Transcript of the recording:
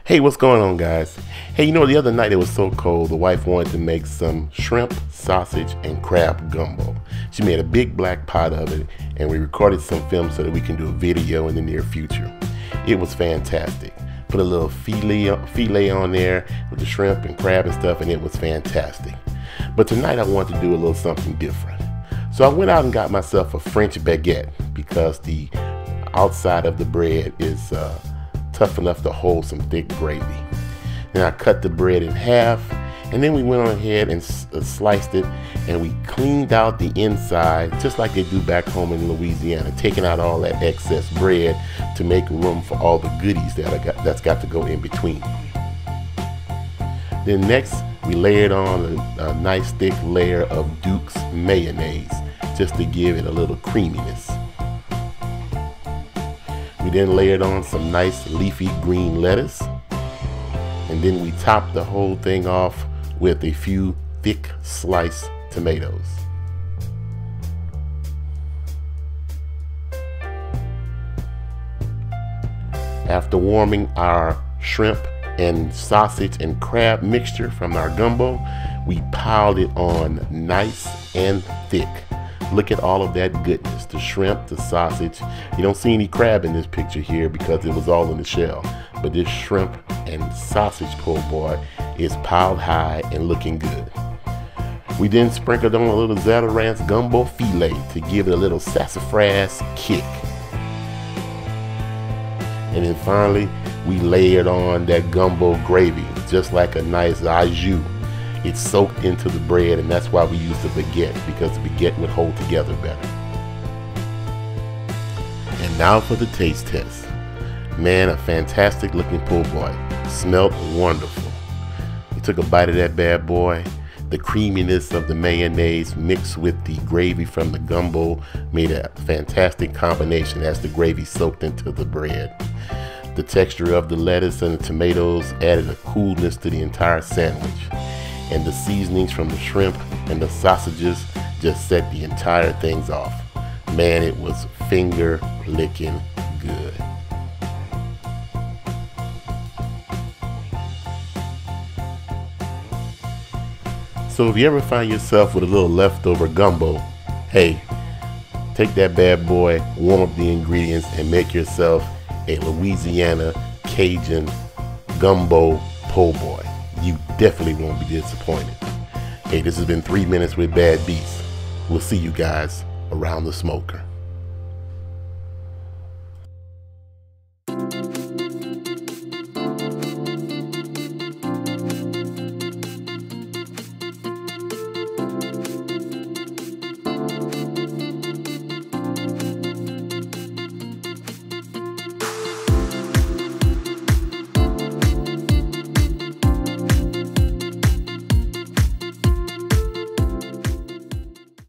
Hey, what's going on, guys? Hey, you know, the other night it was so cold, the wife wanted to make some shrimp, sausage, and crab gumbo. She made a big black pot of it, and we recorded some film so that we can do a video in the near future. It was fantastic. Put a little filet on there with the shrimp and crab and stuff, and it was fantastic. But tonight I wanted to do a little something different. So I went out and got myself a French baguette because the outside of the bread is tough enough to hold some thick gravy. Then I cut the bread in half, and then we went on ahead and sliced it, and we cleaned out the inside just like they do back home in Louisiana, taking out all that excess bread to make room for all the goodies that's got to go in between. Then next we layered on a nice thick layer of Duke's mayonnaise just to give it a little creaminess. We then layered on some nice leafy green lettuce, and then we topped the whole thing off with a few thick sliced tomatoes. After warming our shrimp and sausage and crab mixture from our gumbo, we piled it on nice and thick. Look at all of that goodness, the shrimp, the sausage. You don't see any crab in this picture here because it was all in the shell. But this shrimp and sausage po' boy is piled high and looking good. We then sprinkled on a little Zatarain's gumbo filet to give it a little sassafras kick. And then finally, we layered on that gumbo gravy, just like a nice au jus. It's soaked into the bread, and that's why we use the baguette, because the baguette would hold together better. And now for the taste test. Man, a fantastic looking po' boy. Smelled wonderful. We took a bite of that bad boy. The creaminess of the mayonnaise mixed with the gravy from the gumbo made a fantastic combination as the gravy soaked into the bread. The texture of the lettuce and the tomatoes added a coolness to the entire sandwich. And the seasonings from the shrimp and the sausages just set the entire things off. Man, it was finger licking good. So if you ever find yourself with a little leftover gumbo, hey, take that bad boy, warm up the ingredients, and make yourself a Louisiana Cajun gumbo po' boy. You definitely won't be disappointed. Hey, this has been 3 Minutes with Bad Beats. We'll see you guys around the smoker.